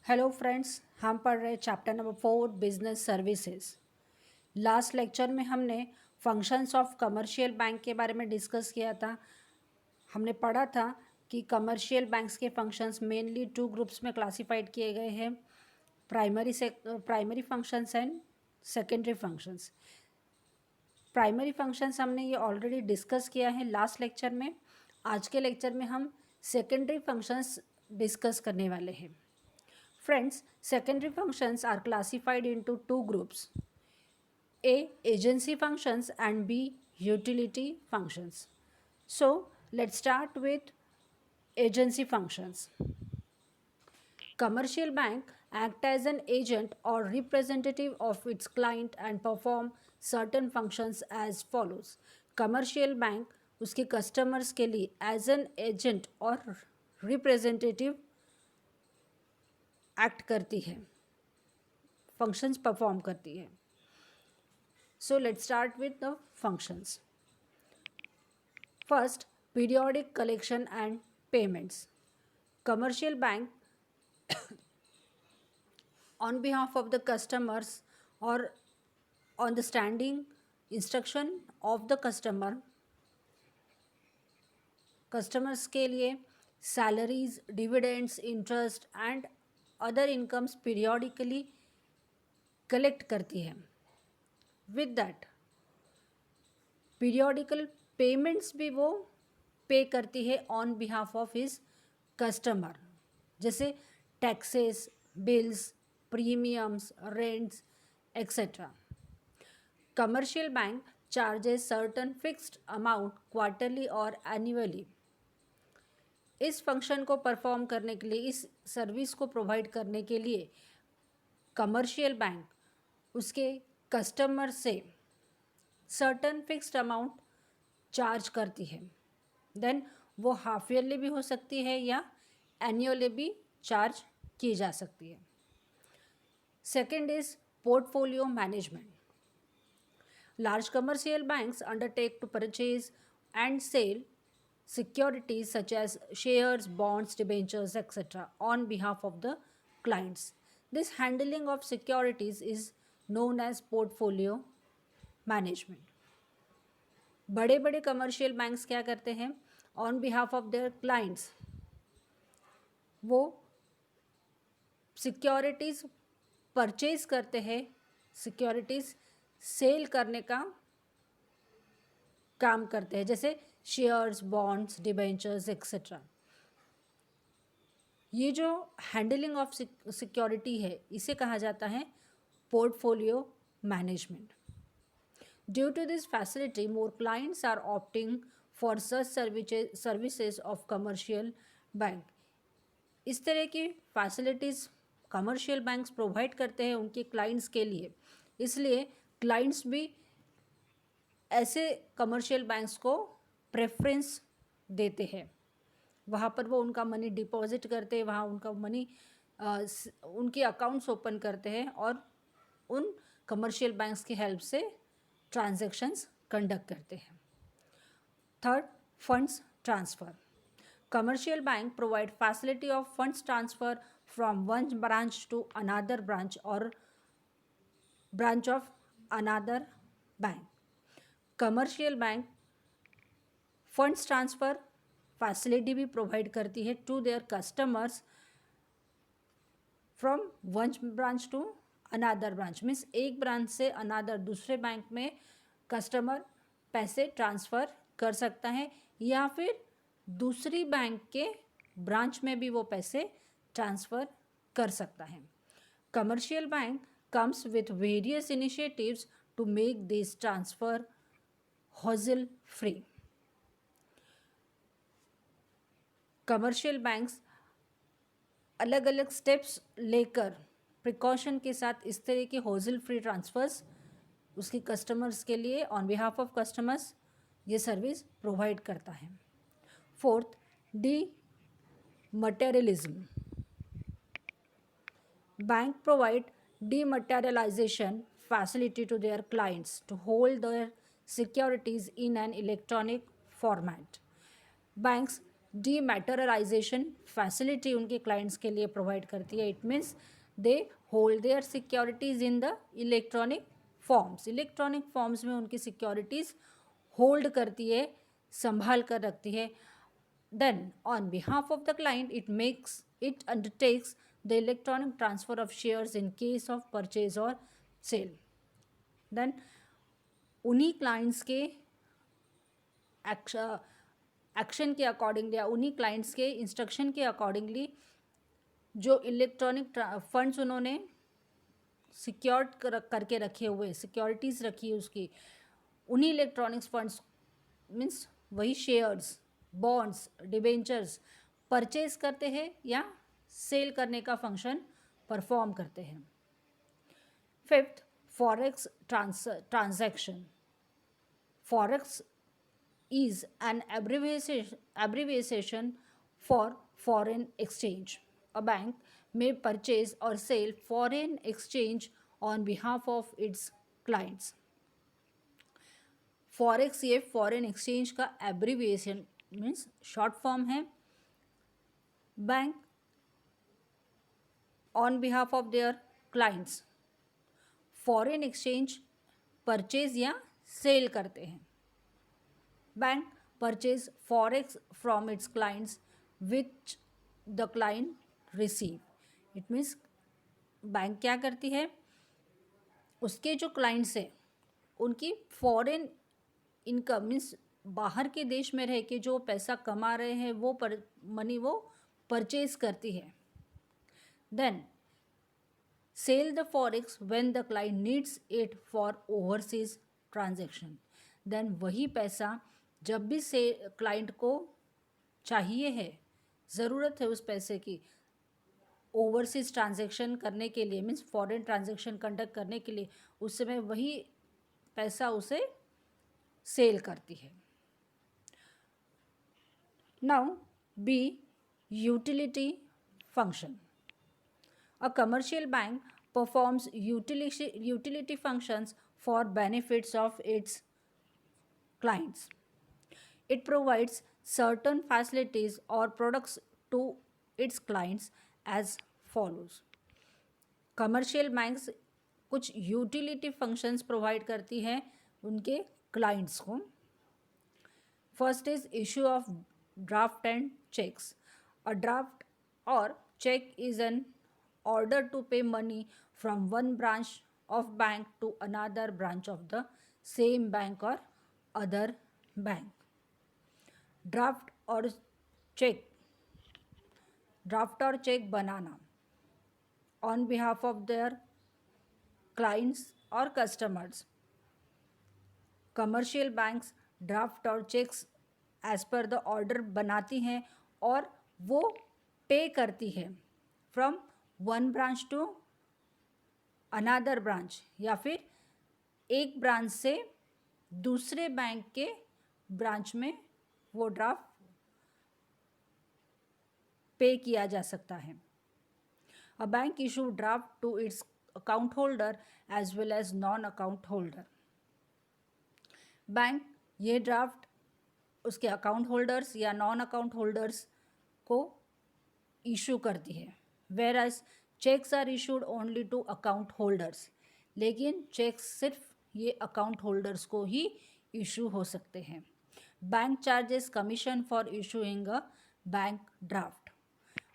Hello friends, हम पढ़ रहे chapter number 4 business services. Last lecture में हमने फंक्शंस ऑफ कमर्शियल बैंक के बारे में डिस्कस किया था। हमने पढ़ा था कि कमर्शियल बैंक्स के फंक्शंस मेनली 2 ग्रुप्स में क्लासिफाइड किए गए हैं, primary functions and secondary functions. Primary functions हमने ये ऑलरेडी डिस्कस किया है लास्ट लेक्चर में। आज के लेक्चर में हम सेकेंडरी फंक्शंस डिस्कस करने वाले हैं। Friends, secondary functions are classified into two groups: A. Agency functions and B. Utility functions. So, let's start with agency functions. Commercial bank act as an agent or representative of its client and perform certain functions as follows. Commercial bank उसके customers के लिए as an agent और representative act करती है, functions perform करती है। So let's start with the functions. First, periodic collection and payments. Commercial bank on behalf of the customers और on the standing instruction of the customers के लिए salaries, dividends, interest and other incomes periodically collect करती है। With that periodical payments भी वो pay करती है on behalf of his customer, जैसे taxes, bills, premiums, rents etcetera. Commercial bank charges certain fixed amount quarterly और एनुअली। इस function को परफॉर्म करने के लिए, इस सर्विस को प्रोवाइड करने के लिए कमर्शियल बैंक उसके कस्टमर से सर्टन फिक्स्ड अमाउंट चार्ज करती है। देन वो हाफ ईयरली भी हो सकती है या एनुअली भी चार्ज की जा सकती है। Second is portfolio management. Large commercial banks undertake to purchase and sell securities such as shares, bonds, debentures, etc. on behalf of the clients. This handling of securities is known as portfolio management. बड़े बड़े commercial banks क्या करते हैं? On behalf of their clients वो securities purchase करते हैं, securities cell करने का काम करते हैं, जैसे शेयर्स, बॉन्ड्स, डिबेंचर्स एक्सेट्रा। ये जो हैंडलिंग ऑफ सिक्योरिटी है, इसे कहा जाता है portfolio management. Due to this facility more clients are opting for such services of commercial bank. इस तरह की फैसिलिटीज़ कमर्शियल बैंक्स प्रोवाइड करते हैं उनके क्लाइंट्स के लिए, इसलिए क्लाइंट्स भी ऐसे कमर्शियल बैंक्स को प्रेफरेंस देते हैं। वहाँ पर वो उनका मनी डिपॉजिट करते हैं, वहाँ उनका मनी उनके अकाउंट्स ओपन करते हैं और उन कमर्शियल बैंक्स की हेल्प से ट्रांजैक्शंस कंडक्ट करते हैं। Third, funds transfer. Commercial bank provide facility of funds transfer from one branch to another branch और branch of another bank. Commercial bank funds transfer facility भी प्रोवाइड करती है to their customers from one branch to another branch. Means एक branch से another दूसरे bank में customer पैसे transfer कर सकता है या फिर दूसरी बैंक के ब्रांच में भी वो पैसे ट्रांसफ़र कर सकता है। Commercial bank comes with various initiatives to make this transfer hassle free. Commercial banks अलग अलग स्टेप्स लेकर प्रिकॉशन के साथ इस तरह के हॉजल फ्री ट्रांसफ़र्स उसके कस्टमर्स के लिए ऑन बिहाफ ऑफ कस्टमर्स ये सर्विस प्रोवाइड करता है। Fourth, D materialism. Bank provide dematerialization facility to their clients to hold their securities in an electronic format. Banks dematerialisation facility उनके clients के लिए provide करती है. It means they hold their securities in the electronic forms. Electronic forms में उनकी securities hold करती है, संभाल कर रखती है. Then, on behalf of the client, it undertakes the electronic transfer of shares in case of purchase or sale. Then, उन्हीं clients के एक्शन के अकॉर्डिंगली या उन्हीं क्लाइंट्स के इंस्ट्रक्शन के अकॉर्डिंगली जो इलेक्ट्रॉनिक फंड्स उन्होंने सिक्योर्ड करके रखे हुए, सिक्योरिटीज़ रखी है उसकी, उन्हीं इलेक्ट्रॉनिक्स फंड्स मीन्स वही शेयर्स, बॉन्ड्स, डिबेंचर्स परचेज करते हैं या सेल करने का फंक्शन परफॉर्म करते हैं. Fifth, forex transaction. Forex is an abbreviation for foreign exchange. A bank may purchase or sell foreign exchange on behalf of its clients. Forex ये foreign exchange का abbreviation means short form है. Bank on behalf of their clients foreign exchange purchase या cell करते हैं. Bank purchase forex from its clients which the client receive. It means bank क्या करती है, उसके जो क्लाइंट्स हैं उनकी फॉरेन इनकम मीन्स बाहर के देश में रह के जो पैसा कमा रहे हैं वो मनी वो परचेज करती है. Then sell the forex when the client needs it for overseas transaction. Then वही पैसा जब भी से क्लाइंट को चाहिए है, ज़रूरत है उस पैसे की ओवरसीज ट्रांजैक्शन करने के लिए मीन्स फॉरेन ट्रांजैक्शन कंडक्ट करने के लिए, उस समय वही पैसा उसे सेल करती है. Now B, utility function. A commercial bank performs utility functions for benefits of its clients. It provides certain facilities or products to its clients as follows. Commercial banks कुछ यूटिलिटी फंक्शंस प्रोवाइड करती हैं उनके clients को. First is issue of draft and cheques. A draft और cheque is an order to pay money from one branch of bank to another branch of the same bank और other bank. Draft और cheque बनाना on behalf of their clients और customers. Commercial banks draft और cheques as per the order बनाती हैं और वो pay करती है from one branch to another branch, या फिर एक ब्रांच से दूसरे बैंक के ब्रांच में वो ड्राफ्ट पे किया जा सकता है. A bank issue draft to its account holder as well as non account holder. Bank ये ड्राफ्ट उसके अकाउंट होल्डर्स या नॉन अकाउंट होल्डर्स को इशू करती है. Where as cheques are issued only to account holders. लेकिन cheques सिर्फ ये account holders को ही इशू हो सकते हैं. Bank charges commission for issuing a bank draft.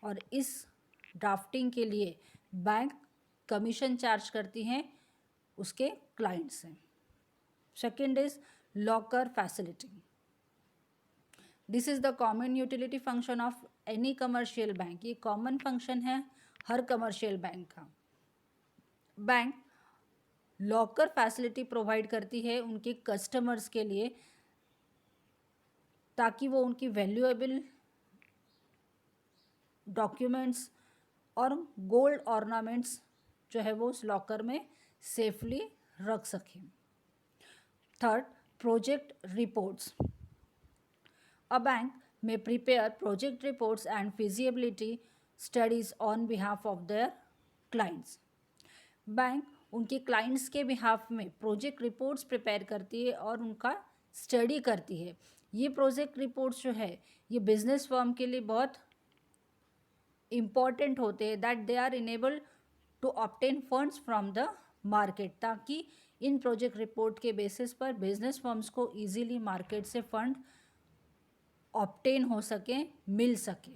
और इस ड्राफ्टिंग के लिए बैंक कमीशन चार्ज करती हैं उसके क्लाइंट से. Second is locker facility. This is the common utility function of any commercial bank. ये कॉमन फंक्शन है हर कमर्शियल बैंक का. बैंक लॉकर फैसिलिटी प्रोवाइड करती है उनके कस्टमर्स के लिए ताकि वो उनकी वैल्यूएबल डॉक्यूमेंट्स और गोल्ड ऑर्नामेंट्स जो है वो उस लॉकर में सेफली रख सकें. Third, project reports. A bank may prepare project reports and feasibility studies on behalf of their clients. Bank उनके क्लाइंट्स के बिहाफ में प्रोजेक्ट रिपोर्ट्स प्रिपेयर करती है और उनका स्टडी करती है ये प्रोजेक्ट रिपोर्ट्स जो है ये बिजनेस फर्म के लिए बहुत इम्पॉर्टेंट होते हैं, that they are enable to obtain funds from the market, ताकि इन प्रोजेक्ट रिपोर्ट के बेसिस पर बिजनेस फर्म्स को इजीली मार्केट से फंड ऑब्टेन हो सके, मिल सके,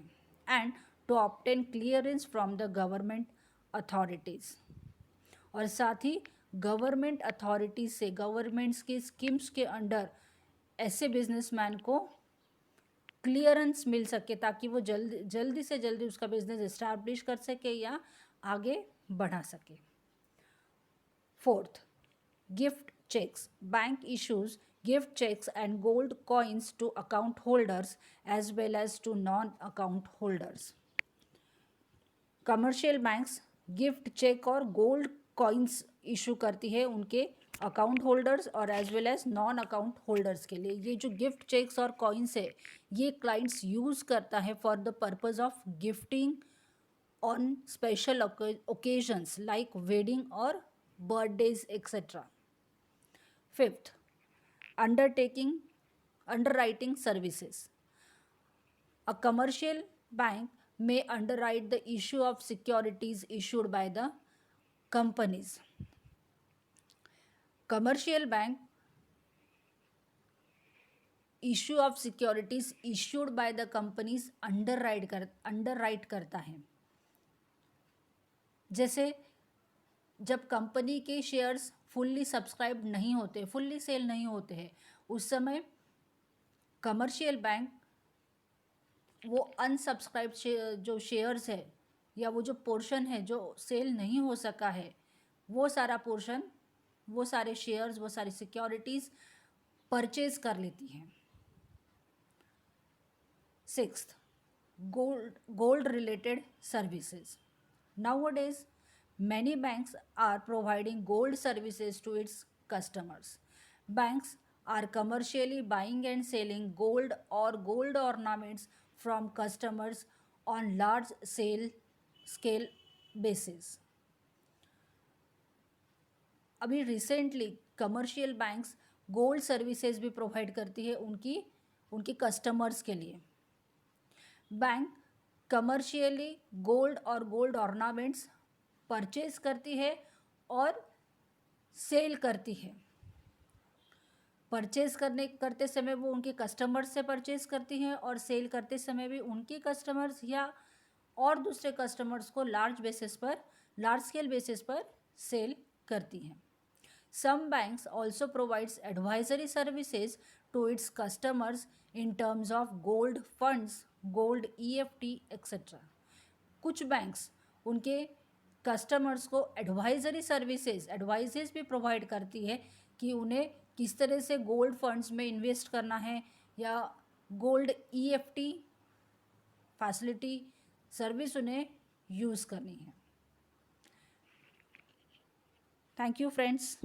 and to obtain clearance from the government authorities. और साथ ही गवर्नमेंट अथॉरिटीज से, गवर्नमेंट्स के स्कीम्स के अंडर ऐसे बिजनेसमैन को क्लियरेंस मिल सके, ताकि वो जल्दी से जल्दी उसका बिजनेस इस्टेब्लिश कर सके या आगे बढ़ा सके। Fourth, gift cheques. Bank issues gift checks and gold coins to account holders as well as to non-account holders. Commercial banks gift cheque और गोल्ड कॉइन्स इशू करती है उनके अकाउंट होल्डर्स और as well as non account holders के लिए। ये जो gift checks और कॉइन्स है ये क्लाइंट्स यूज़ करता है for the purpose of gifting on special occasions like wedding और birthdays etcetera. Fifth, underwriting services. A commercial bank may underwrite the issue of securities issued by the companies. Commercial bank issue of securities issued by the companies underwrite करता है। जैसे जब company के shares fully subscribe नहीं होते, fully cell नहीं होते हैं, उस समय कमर्शियल बैंक वो अनसब्सक्राइब जो शेयर्स है या वो जो पोर्शन है जो सेल नहीं हो सका है, वो सारा पोर्शन, वो सारे शेयर्स, वो सारी सिक्योरिटीज़ परचेज कर लेती हैं। Sixth, gold related services. Nowadays many banks are providing gold services to its customers. Banks are commercially buying and selling gold or gold ornaments from customers on large scale basis. अभी recently commercial banks gold services भी provide करती है उनकी customers के लिए। Bank commercially gold और gold ornaments purchase करती है और सेल करती है। परचेज करते समय वो उनके कस्टमर्स से परचेज करती हैं और सेल करते समय भी उनके कस्टमर्स या और दूसरे कस्टमर्स को लार्ज स्केल बेसिस पर सेल करती हैं। Some banks also provides advisory services to its customers in terms of gold funds, gold EFT etcetera. कुछ बैंक्स उनके कस्टमर्स को एडवाइजरी एडवाइजेज भी प्रोवाइड करती है कि उन्हें किस तरह से गोल्ड फंड्स में इन्वेस्ट करना है या गोल्ड EFT फैसिलिटी सर्विस उन्हें यूज़ करनी है। Thank you friends.